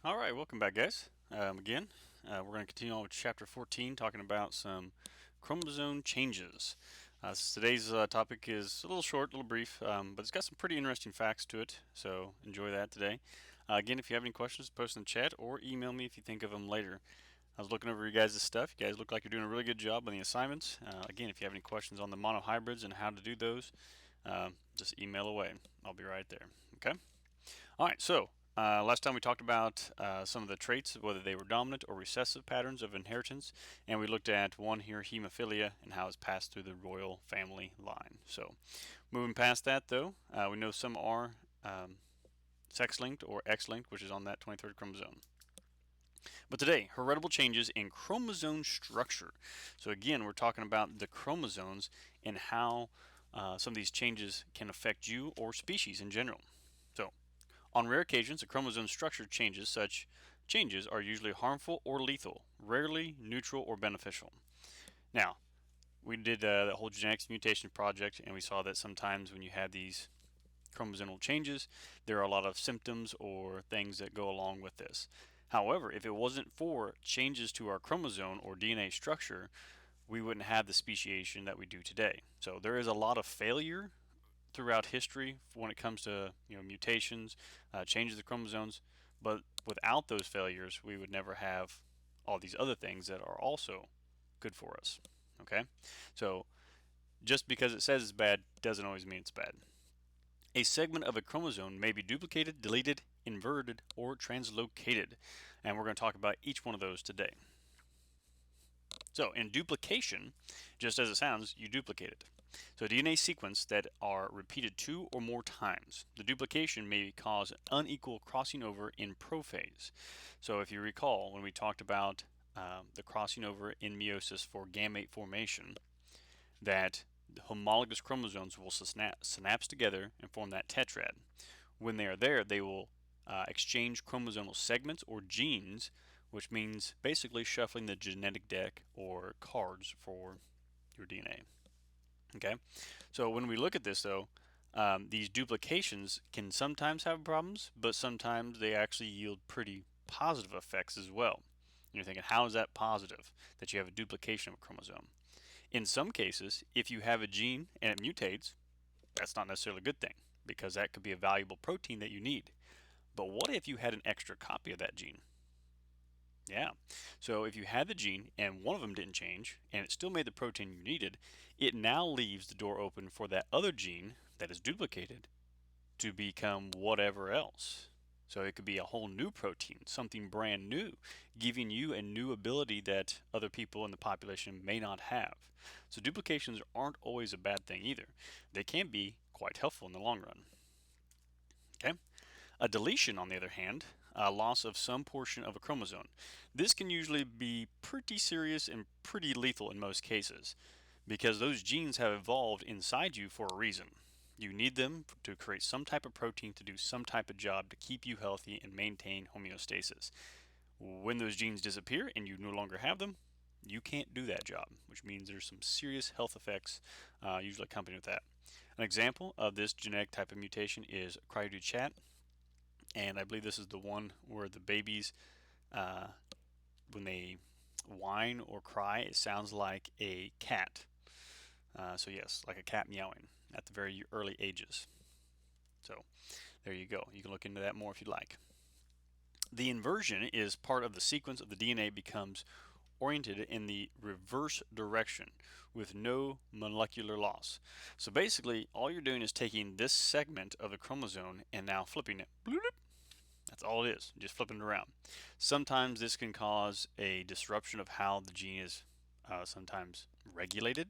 All right, welcome back, guys. Again, we're going to continue on with chapter 14, talking about some chromosome changes. Today's topic is a little short, a little brief, but it's got some pretty interesting facts to it, so enjoy that today. Again, if you have any questions, post in the chat or email me if you think of them later. I was looking over your guys' stuff. You guys look like you're doing a really good job on the assignments. Again, if you have any questions on the monohybrids and how to do those, just email away. I'll be right there. Okay? All right, so last time we talked about some of the traits, whether they were dominant or recessive patterns of inheritance, and we looked at one here, hemophilia, and how it's passed through the royal family line. So, moving past that, though, we know some are sex-linked or X-linked, which is on that 23rd chromosome. But today, heritable changes in chromosome structure. So again, we're talking about the chromosomes and how some of these changes can affect you or species in general. So, on rare occasions, a chromosome structure changes. Such changes are usually harmful or lethal, rarely neutral or beneficial. Now, we did that whole genetics mutation project, and we saw that sometimes when you have these chromosomal changes, there are a lot of symptoms or things that go along with this. However, if it wasn't for changes to our chromosome or DNA structure, we wouldn't have the speciation that we do today. So there is a lot of failure throughout history when it comes to mutations, changes of the chromosomes. But without those failures, we would never have all these other things that are also good for us. Okay, so just because it says it's bad doesn't always mean it's bad. A segment of a chromosome may be duplicated, deleted, inverted, or translocated, and we're going to talk about each one of those today. So, in duplication, just as it sounds, you duplicate it. So, DNA sequence that are repeated 2 or more times. The duplication may cause unequal crossing over in prophase. So, if you recall, when we talked about the crossing over in meiosis for gamete formation, that the homologous chromosomes will synapse together and form that tetrad. When they are there, they will exchange chromosomal segments or genes, which means basically shuffling the genetic deck or cards for your DNA. Okay, so when we look at this, though, these duplications can sometimes have problems, but sometimes they actually yield pretty positive effects as well. And you're thinking, how is that positive that you have a duplication of a chromosome? In some cases, if you have a gene and it mutates, that's not necessarily a good thing because that could be a valuable protein that you need. But what if you had an extra copy of that gene? Yeah. So if you had the gene and one of them didn't change and it still made the protein you needed, it now leaves the door open for that other gene that is duplicated to become whatever else. So it could be a whole new protein, something brand new, giving you a new ability that other people in the population may not have. So duplications aren't always a bad thing either. They can be quite helpful in the long run. Okay? A deletion, on the other hand, a loss of some portion of a chromosome. This can usually be pretty serious and pretty lethal in most cases because those genes have evolved inside you for a reason. You need them to create some type of protein to do some type of job to keep you healthy and maintain homeostasis. When those genes disappear and you no longer have them, you can't do that job, which means there's some serious health effects usually accompanied with that. An example of this genetic type of mutation is cryogenic, and I believe this is the one where the babies, uh, when they whine or cry, it sounds like a cat. So yes, like a cat meowing at the very early ages. So there you go. You can look into that more if you'd like. The inversion is part of the sequence of the DNA becomes oriented in the reverse direction with no molecular loss. So basically, all you're doing is taking this segment of the chromosome and now flipping it. That's all it is, just flipping it around. Sometimes this can cause a disruption of how the gene is sometimes regulated,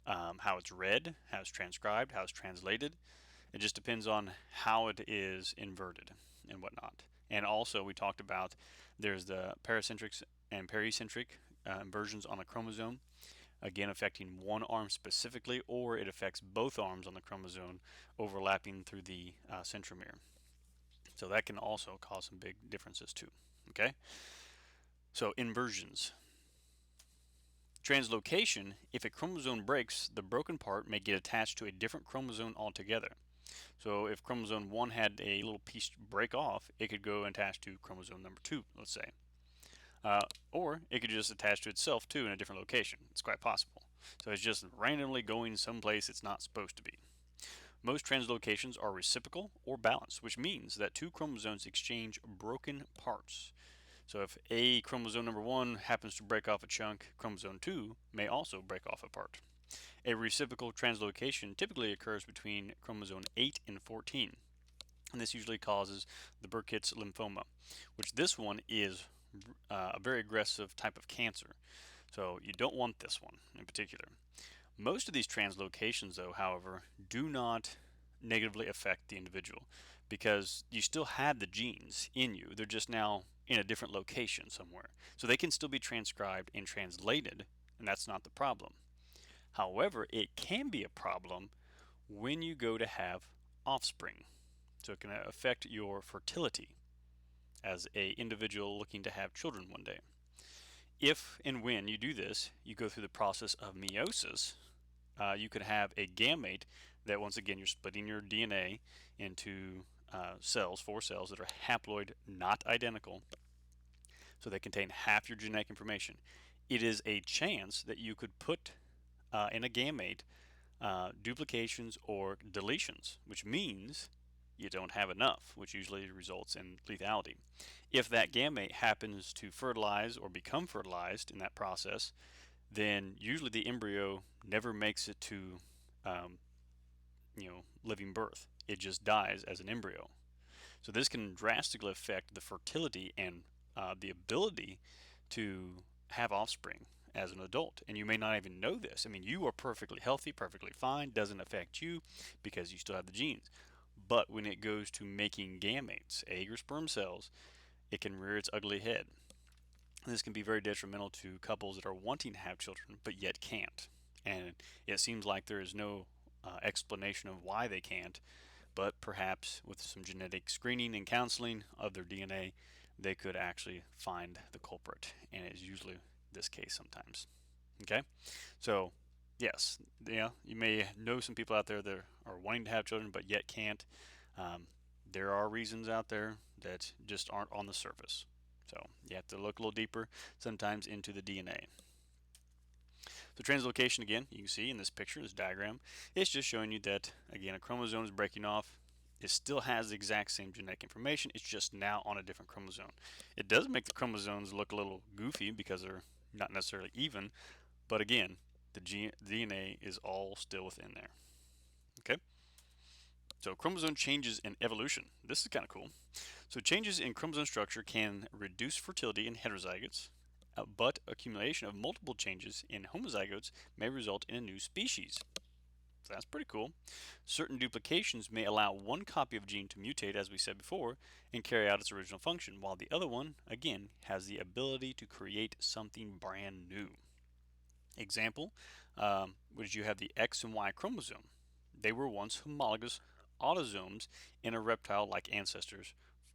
how it's read, how it's transcribed, how it's translated. It just depends on how it is inverted and whatnot. And also, we talked about there's the paracentric and pericentric inversions on the chromosome, again affecting one arm specifically, or it affects both arms on the chromosome overlapping through the centromere. So that can also cause some big differences too. Okay? So inversions. Translocation, if a chromosome breaks, the broken part may get attached to a different chromosome altogether. So if chromosome 1 had a little piece break off, it could go and attach to chromosome number 2, let's say. Or it could just attach to itself too in a different location. It's quite possible. So it's just randomly going someplace it's not supposed to be. Most translocations are reciprocal or balanced, which means that two chromosomes exchange broken parts. So if a chromosome number 1 happens to break off a chunk, chromosome 2 may also break off a part. A reciprocal translocation typically occurs between chromosome 8 and 14, and this usually causes the Burkitt's lymphoma, which this one is a very aggressive type of cancer. So you don't want this one in particular. Most of these translocations, though, however, do not negatively affect the individual because you still have the genes in you. They're just now in a different location somewhere. So they can still be transcribed and translated, and that's not the problem. However, it can be a problem when you go to have offspring. So it can affect your fertility as a individual looking to have children one day. If and when you do this, you go through the process of meiosis. You could have a gamete that, once again, you're splitting your DNA into cells, 4 cells that are haploid not identical, so they contain half your genetic information. It is a chance that you could put in a gamete duplications or deletions, which means you don't have enough, which usually results in lethality. If that gamete happens to fertilize or become fertilized in that process, then usually the embryo never makes it to um, living birth. It just dies as an embryo. So this can drastically affect the fertility and the ability to have offspring as an adult. And you may not even know this. I mean, you are perfectly healthy, perfectly fine, doesn't affect you because you still have the genes. But when it goes to making gametes, egg or sperm cells, it can rear its ugly head. This can be very detrimental to couples that are wanting to have children but yet can't. And it seems like there is no explanation of why they can't, but perhaps with some genetic screening and counseling of their DNA, they could actually find the culprit. And it's usually this case sometimes. Okay? So, yes, you may know some people out there that are wanting to have children but yet can't. Um, there are reasons out there that just aren't on the surface. So you have to look a little deeper sometimes into the DNA. So translocation, again, you can see in this picture, this diagram, it's just showing you that, again, a chromosome is breaking off. It still has the exact same genetic information. It's just now on a different chromosome. It does make the chromosomes look a little goofy because they're not necessarily even, but again, the DNA is all still within there. Okay? So chromosome changes in evolution. This is kind of cool. So changes in chromosome structure can reduce fertility in heterozygotes, but accumulation of multiple changes in homozygotes may result in a new species. So that's pretty cool. Certain duplications may allow one copy of a gene to mutate, as we said before, and carry out its original function, while the other one, again, has the ability to create something brand new. Example, would you have the X and Y chromosome? They were once homologous autosomes in a reptile-like ancestors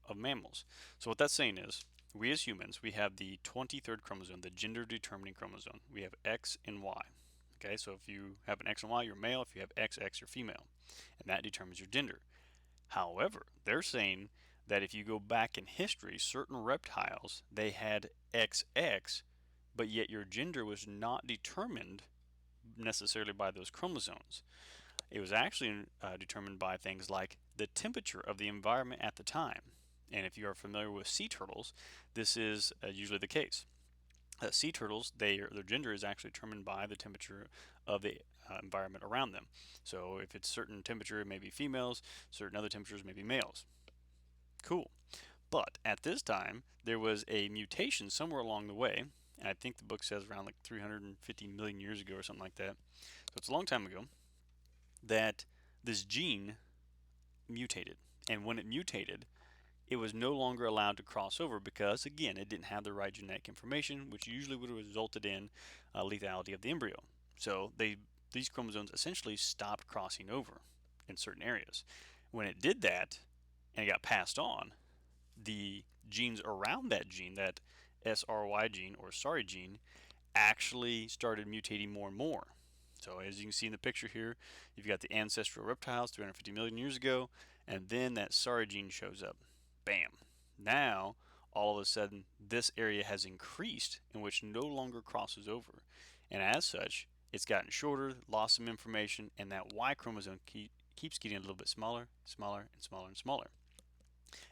of mammals. So what that's saying is, we as humans, we have the 23rd chromosome, the gender-determining chromosome. We have X and Y. Okay, so if you have an X and Y, you're male. If you have XX, you're female. And that determines your gender. However, they're saying that if you go back in history, certain reptiles, they had XX, but yet your gender was not determined necessarily by those chromosomes. It was actually determined by things like the temperature of the environment at the time. And if you are familiar with sea turtles, this is usually the case. Sea turtles, their gender is actually determined by the temperature of the environment around them. So if it's certain temperature, it may be females, certain other temperatures may be males. Cool. But at this time, there was a mutation somewhere along the way, and I think the book says around like 350 million years ago or something like that. So it's a long time ago that this gene mutated. And when it mutated, it was no longer allowed to cross over because, again, it didn't have the right genetic information, which usually would have resulted in lethality of the embryo. So these chromosomes essentially stopped crossing over in certain areas. When it did that and it got passed on, the genes around that gene, that SRY gene or SARI gene, actually started mutating more and more. So as you can see in the picture here, you've got the ancestral reptiles 350 million years ago, and then that SARI gene shows up. Bam. Now, all of a sudden, this area has increased in which no longer crosses over. And as such, it's gotten shorter, lost some information, and that Y chromosome keeps getting a little bit smaller, smaller, and smaller and smaller.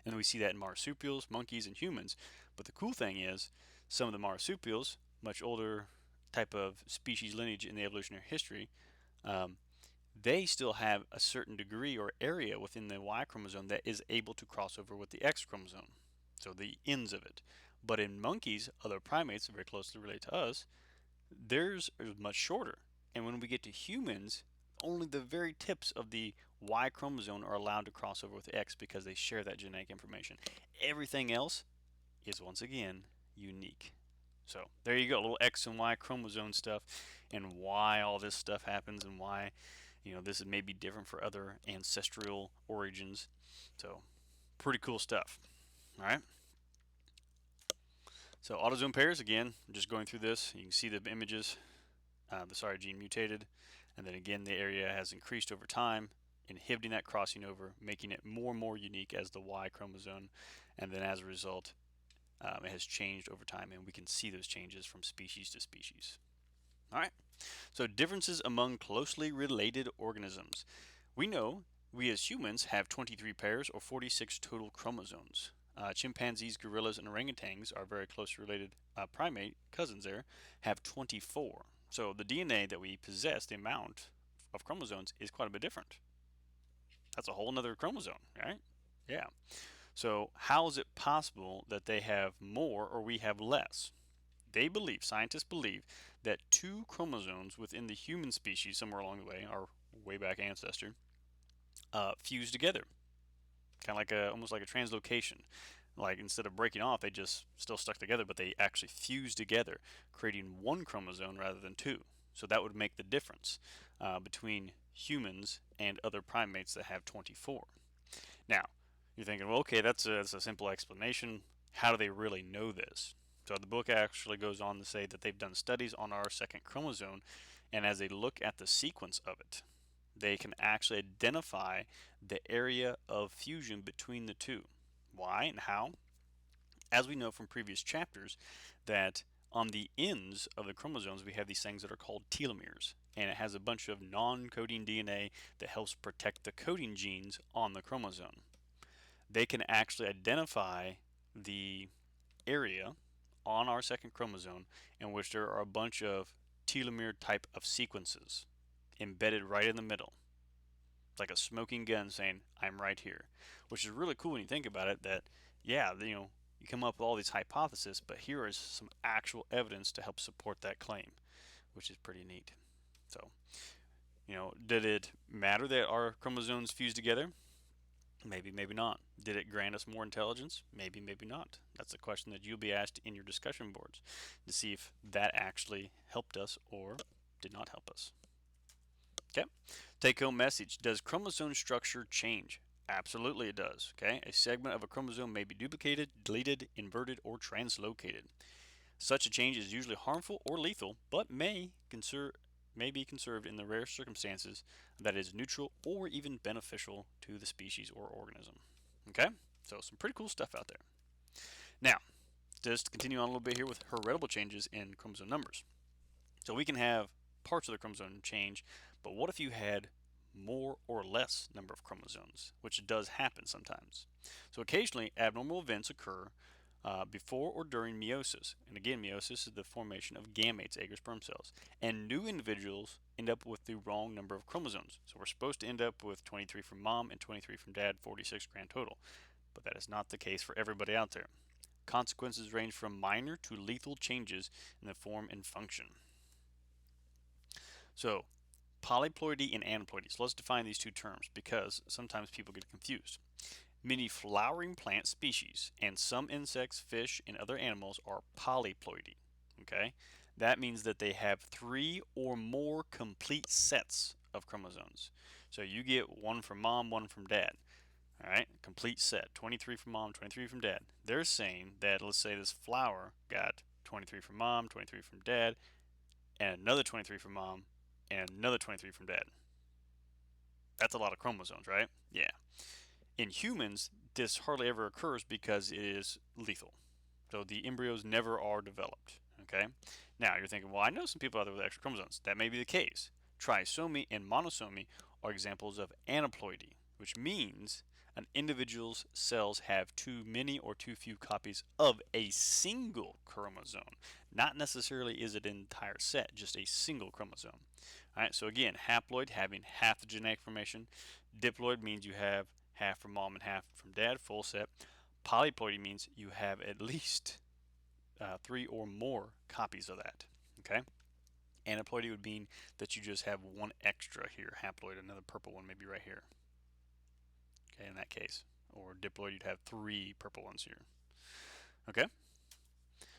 And we see that in marsupials, monkeys, and humans. But the cool thing is, some of the marsupials, much older type of species lineage in the evolutionary history, um, they still have a certain degree or area within the Y chromosome that is able to cross over with the X chromosome, so the ends of it. But in monkeys, other primates very closely related to us, theirs is much shorter. And when we get to humans, only the very tips of the Y chromosome are allowed to cross over with X because they share that genetic information. Everything else is once again unique. So there you go, a little X and Y chromosome stuff, and why all this stuff happens, and why this may be different for other ancestral origins. So pretty cool stuff. All right. So autosome pairs again. Just going through this, you can see the images. The SARI gene mutated, and then again the area has increased over time, inhibiting that crossing over, making it more and more unique as the Y chromosome, and then as a result, it has changed over time, and we can see those changes from species to species. All right. So differences among closely related organisms. We know we as humans have 23 pairs or 46 total chromosomes. Chimpanzees, gorillas, and orangutans are very closely related primate cousins there, have 24. So the DNA that we possess, the amount of chromosomes, is quite a bit different. That's a whole nother chromosome, right? Yeah. So how is it possible that they have more or we have less? Scientists believe, that two chromosomes within the human species, somewhere along the way, our way back ancestor, fuse together, kind of like almost like a translocation. Like instead of breaking off, they just still stuck together, but they actually fuse together, creating one chromosome rather than two. So that would make the difference between humans and other primates that have 24. Now, you're thinking, well, okay, that's a simple explanation. How do they really know this? So the book actually goes on to say that they've done studies on our second chromosome, and as they look at the sequence of it, they can actually identify the area of fusion between the two. Why and how? As we know from previous chapters, that on the ends of the chromosomes we have these things that are called telomeres, and it has a bunch of non-coding DNA that helps protect the coding genes on the chromosome. They can actually identify the area on our second chromosome in which there are a bunch of telomere type of sequences embedded right in the middle. It's like a smoking gun saying, I'm right here. Which is really cool when you think about it, that, yeah, you come up with all these hypotheses, but here is some actual evidence to help support that claim, which is pretty neat. So, did it matter that our chromosomes fuse together? Maybe, maybe not. Did it grant us more intelligence? Maybe, maybe not. That's a question that you'll be asked in your discussion boards to see if that actually helped us or did not help us. Okay. Take home message. Does chromosome structure change? Absolutely it does. Okay. A segment of a chromosome may be duplicated, deleted, inverted, or translocated. Such a change is usually harmful or lethal, but may be conserved in the rare circumstances that is neutral or even beneficial to the species or organism. Okay? So some pretty cool stuff out there. Now, just to continue on a little bit here with heritable changes in chromosome numbers. So we can have parts of the chromosome change, but what if you had more or less number of chromosomes, which does happen sometimes. So occasionally abnormal events occur before or during meiosis. And again, meiosis is the formation of gametes, egg or sperm cells. And new individuals end up with the wrong number of chromosomes. So we're supposed to end up with 23 from mom and 23 from dad, 46 grand total. But that is not the case for everybody out there. Consequences range from minor to lethal changes in the form and function. So, polyploidy and aneuploidy. So let's define these two terms because sometimes people get confused. Many flowering plant species and some insects, fish, and other animals are polyploidy. Okay? That means that they have 3 or more complete sets of chromosomes. So you get one from mom, one from dad. All right, complete set. 23 from mom, 23 from dad. They're saying that, let's say this flower got 23 from mom, 23 from dad, and another 23 from mom, and another 23 from dad. That's a lot of chromosomes, right? Yeah. In humans, this hardly ever occurs because it is lethal. So the embryos never are developed. Okay. Now you're thinking, well, I know some people out there with extra chromosomes. That may be the case. Trisomy and monosomy are examples of aneuploidy, which means an individual's cells have too many or too few copies of a single chromosome. Not necessarily is it an entire set, just a single chromosome. All right, so again, haploid, having half the genetic information. Diploid means you have half from mom and half from dad, full set. Polyploidy means you have at least 3 or more copies of that. Okay. Aneuploidy would mean that you just have one extra here, haploid, another purple one maybe right here. Okay, in that case. Or diploid, you'd have 3 purple ones here. Okay.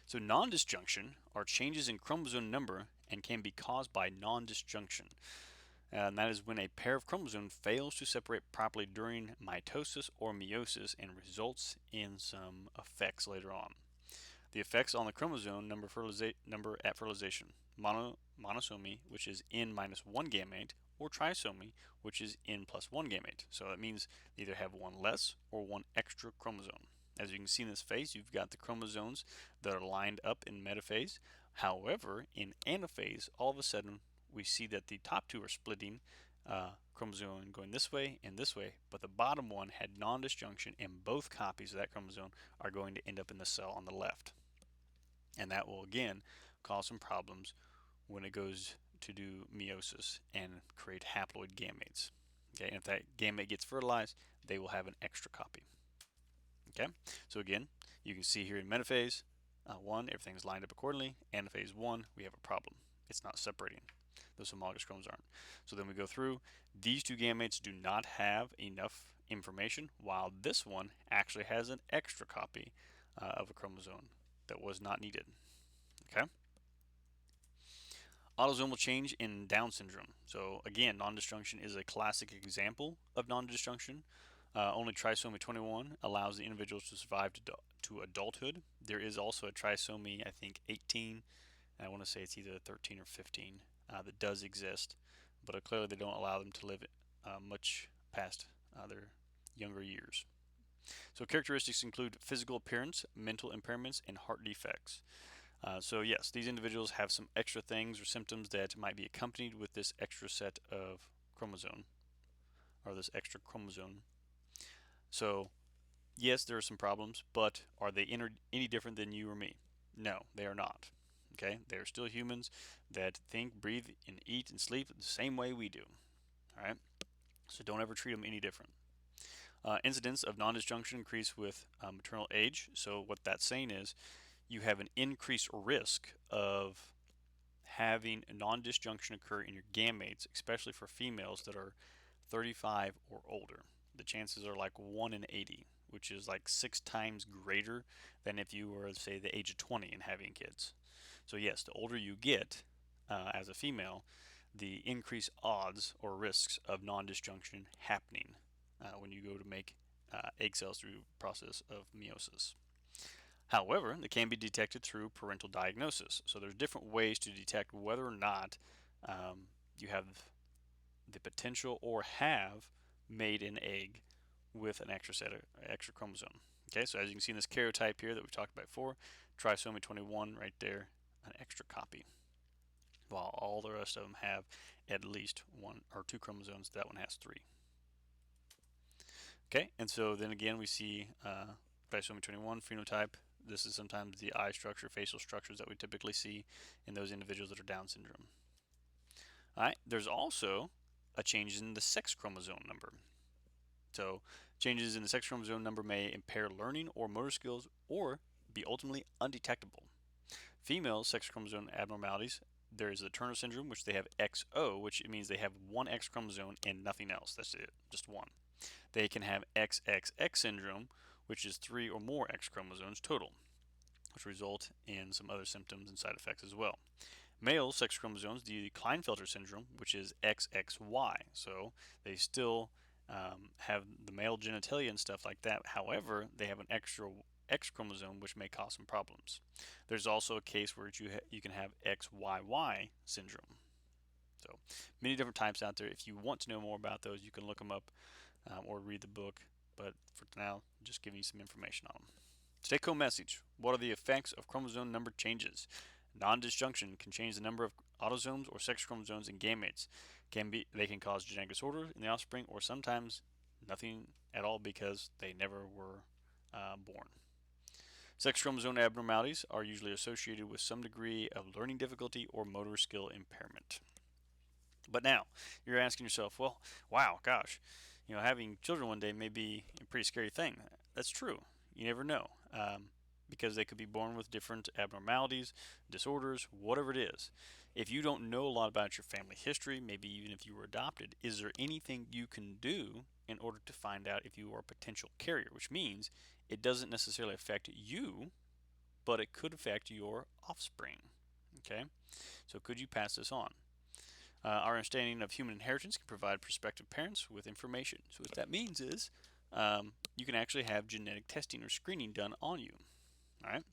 So non-disjunction are changes in chromosome number and can be caused by non-disjunction. And that is when a pair of chromosomes fails to separate properly during mitosis or meiosis and results in some effects later on. The effects on the chromosome number at fertilization: monosomy, which is N minus 1 gamete, or trisomy, which is N plus 1 gamete. So that means they either have one less or one extra chromosome. As you can see in this phase, you've got the chromosomes that are lined up in metaphase. However, in anaphase, all of a sudden we see that the top two are splitting, chromosome going this way and this way, but the bottom one had non-disjunction, and both copies of that chromosome are going to end up in the cell on the left. And that will again cause some problems when it goes to do meiosis and create haploid gametes. Okay, and if that gamete gets fertilized, they will have an extra copy. Okay, so again, you can see here in metaphase 1, everything's lined up accordingly. Anaphase 1, we have a problem. It's not separating. Those homologous chromosomes aren't. So then we go through. These two gametes do not have enough information, while this one actually has an extra copy of a chromosome that was not needed. Okay. Autosomal change in Down syndrome. So again, non-disjunction is a classic example of non-disjunction. Only trisomy 21 allows the individuals to survive to adulthood. There is also a trisomy, I think 18. I want to say it's either 13 or 15 that does exist, but clearly they don't allow them to live much past their younger years. So characteristics include physical appearance, mental impairments, and heart defects. So yes, these individuals have some extra things or symptoms that might be accompanied with this extra set of chromosome, or this extra chromosome. So yes, there are some problems, but are they any different than you or me? No, they are not. Okay, they are still humans that think, breathe, and eat and sleep the same way we do. All right, so don't ever treat them any different. Incidence of non-disjunction increase with maternal age. So what that's saying is you have an increased risk of having a non-disjunction occur in your gametes, especially for females that are 35 or older. The chances are like 1 in 80, which is like 6 times greater than if you were, say, the age of 20 and having kids. So yes, the older you get as a female, the increased odds or risks of non-disjunction happening when you go to make egg cells through the process of meiosis. However, they can be detected through parental diagnosis. So there's different ways to detect whether or not you have the potential or have made an egg with an extra chromosome. Okay, so as you can see in this karyotype here that we've talked about before, trisomy 21 right there, an extra copy, while all the rest of them have at least 1 or 2 chromosomes. That one has 3. Okay, and so then again we see trisomy 21 phenotype. This is sometimes the eye structure, facial structures that we typically see in those individuals that are Down syndrome. All right, there's also a change in the sex chromosome number. So changes in the sex chromosome number may impair learning or motor skills or be ultimately undetectable. Female sex chromosome abnormalities, there is the Turner syndrome, which they have XO, which means they have one X chromosome and nothing else. That's it, just one. They can have XXX syndrome, which is 3 or more X chromosomes total, which result in some other symptoms and side effects as well. Male sex chromosomes, the Klinefelter syndrome, which is XXY. So they still have the male genitalia and stuff like that. However, they have an extra X chromosome, which may cause some problems. There's also a case where you can have XYY syndrome. So many different types out there. If you want to know more about those, you can look them up or read the book. But for now, just giving you some information on them. Take home message. What are the effects of chromosome number changes? Non-disjunction can change the number of autosomes or sex chromosomes in gametes. They can cause genetic disorder in the offspring, or sometimes nothing at all because they never were born. Sex chromosome abnormalities are usually associated with some degree of learning difficulty or motor skill impairment. But now you're asking yourself, well, wow, gosh, having children one day may be a pretty scary thing. That's true. You never know. Because they could be born with different abnormalities, disorders, whatever it is. If you don't know a lot about your family history, maybe even if you were adopted, is there anything you can do in order to find out if you are a potential carrier? Which means it doesn't necessarily affect you, but it could affect your offspring. Okay? So could you pass this on? Our understanding of human inheritance can provide prospective parents with information. So what that means is you can actually have genetic testing or screening done on you. All right.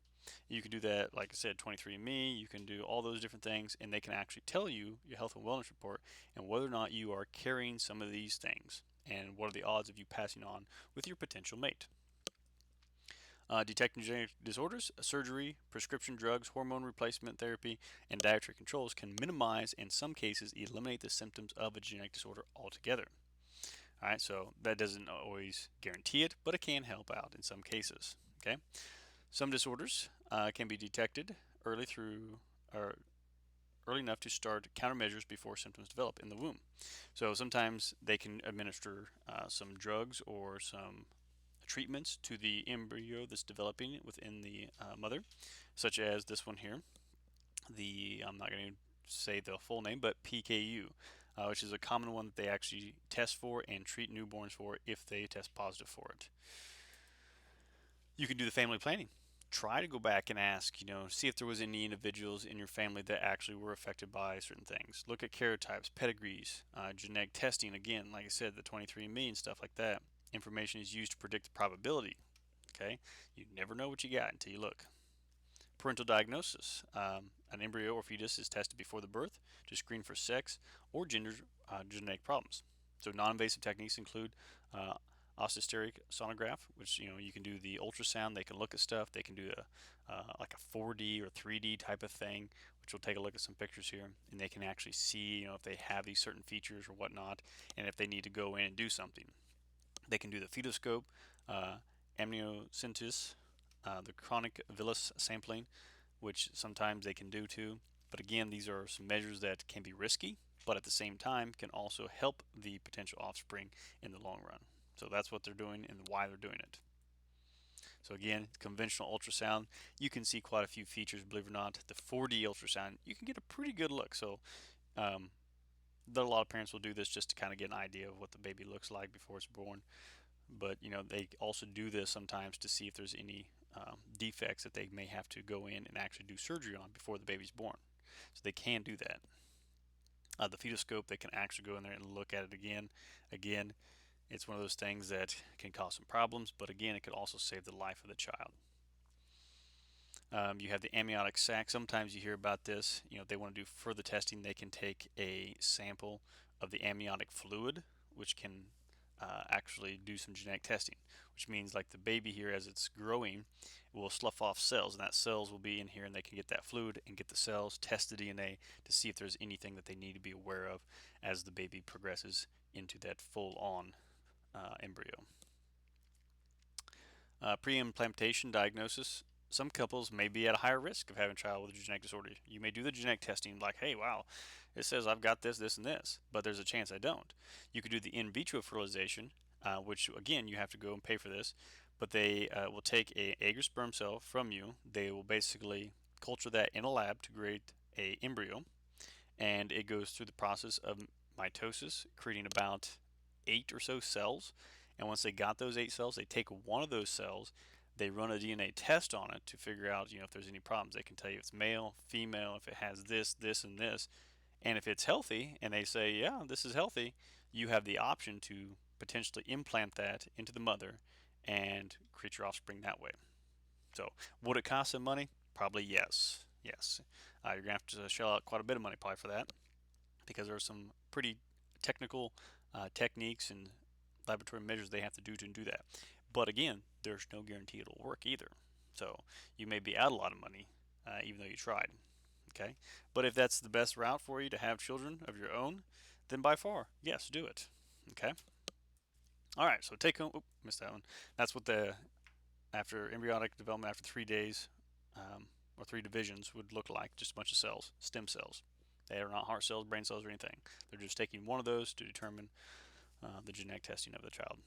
You can do that, like I said, 23andMe. You can do all those different things, and they can actually tell you your health and wellness report and whether or not you are carrying some of these things and what are the odds of you passing on with your potential mate. Detecting genetic disorders, surgery, prescription drugs, hormone replacement therapy, and dietary controls can minimize, in some cases, eliminate the symptoms of a genetic disorder altogether. All right, so that doesn't always guarantee it, but it can help out in some cases. Okay, some disorders can be detected early through or early enough to start countermeasures before symptoms develop in the womb. So sometimes they can administer some drugs or some treatments to the embryo that's developing within the mother, such as this one here. I'm not going to say the full name, but PKU, which is a common one that they actually test for and treat newborns for if they test positive for it. You can do the family planning. Try to go back and ask, see if there was any individuals in your family that actually were affected by certain things. Look at karyotypes, pedigrees, genetic testing. Again, like I said, the 23andMe and stuff like that. Information is used to predict the probability. Okay, you never know what you got until you look. Parental diagnosis. An embryo or fetus is tested before the birth to screen for sex or gender genetic problems. So non-invasive techniques include oscillosteric sonograph, which you can do the ultrasound. They can look at stuff. They can do like a 4D or 3D type of thing, which we'll take a look at some pictures here, and they can actually see if they have these certain features or whatnot, and if they need to go in and do something. They can do the fetoscope, amniocentesis, the chronic villus sampling, which sometimes they can do too. But again, these are some measures that can be risky, but at the same time can also help the potential offspring in the long run. So that's what they're doing and why they're doing it. So again, conventional ultrasound, you can see quite a few features, believe it or not. The 4D ultrasound, you can get a pretty good look. So a lot of parents will do this just to kind of get an idea of what the baby looks like before it's born. But they also do this sometimes to see if there's any defects that they may have to go in and actually do surgery on before the baby's born. So they can do that. The fetoscope, they can actually go in there and look at it again. Again, it's one of those things that can cause some problems, but again, it could also save the life of the child. You have the amniotic sac. Sometimes you hear about this. If they want to do further testing, they can take a sample of the amniotic fluid, which can actually do some genetic testing, which means like the baby here, as it's growing, will slough off cells, and that cells will be in here, and they can get that fluid and get the cells, test the DNA to see if there's anything that they need to be aware of as the baby progresses into that full-on embryo. Pre-implantation diagnosis. Some couples may be at a higher risk of having a child with a genetic disorder. You may do the genetic testing like, hey, wow, it says I've got this, this, and this, but there's a chance I don't. You could do the in vitro fertilization, which again, you have to go and pay for this, but they will take a egg or sperm cell from you. They will basically culture that in a lab to create a embryo, and it goes through the process of mitosis, creating about 8 or so cells. And once they got those 8 cells, they take one of those cells, they run a DNA test on it to figure out, if there's any problems. They can tell you if it's male, female, if it has this, this, and this. And if it's healthy, and they say, yeah, this is healthy, you have the option to potentially implant that into the mother and create your offspring that way. So, would it cost some money? Probably yes. Yes. You're going to have to shell out quite a bit of money probably for that, because there are some pretty technical techniques and laboratory measures they have to do that. But again, there's no guarantee it'll work either. So you may be out a lot of money even though you tried. Okay, but if that's the best route for you to have children of your own, then by far, yes, do it. Okay. All right. So take home. Oop, missed that one. That's what the after embryonic development after 3 days or 3 divisions would look like. Just a bunch of cells, stem cells. They are not heart cells, brain cells, or anything. They're just taking one of those to determine the genetic testing of the child.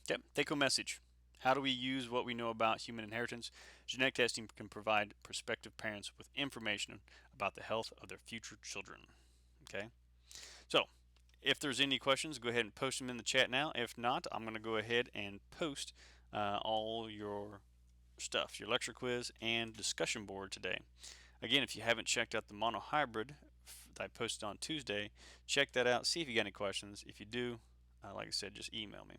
Okay, take home message. How do we use what we know about human inheritance? Genetic testing can provide prospective parents with information about the health of their future children. Okay, so if there's any questions, go ahead and post them in the chat now. If not, I'm going to go ahead and post all your stuff, your lecture quiz and discussion board today. Again, if you haven't checked out the monohybrid that I posted on Tuesday, check that out. See if you got any questions. If you do, like I said, just email me.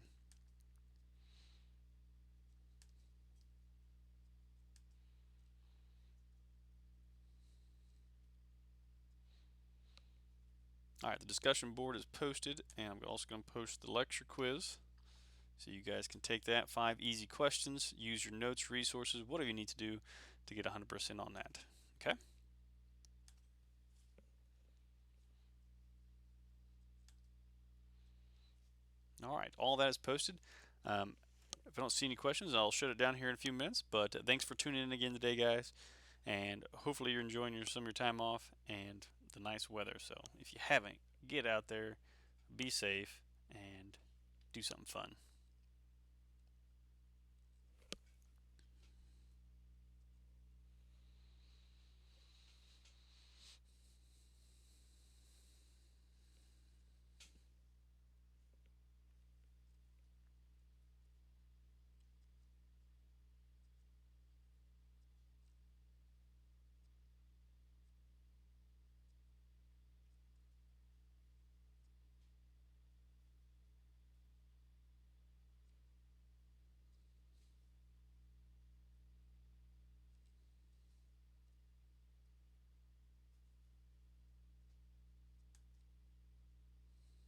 All right, the discussion board is posted, and I'm also going to post the lecture quiz so you guys can take that. 5 easy questions. Use your notes, resources, whatever you need to do to get 100% on that. Okay? All right, all that is posted. If I don't see any questions, I'll shut it down here in a few minutes. But thanks for tuning in again today, guys. And hopefully you're enjoying some of your time off and the nice weather. So if you haven't, get out there, be safe, and do something fun.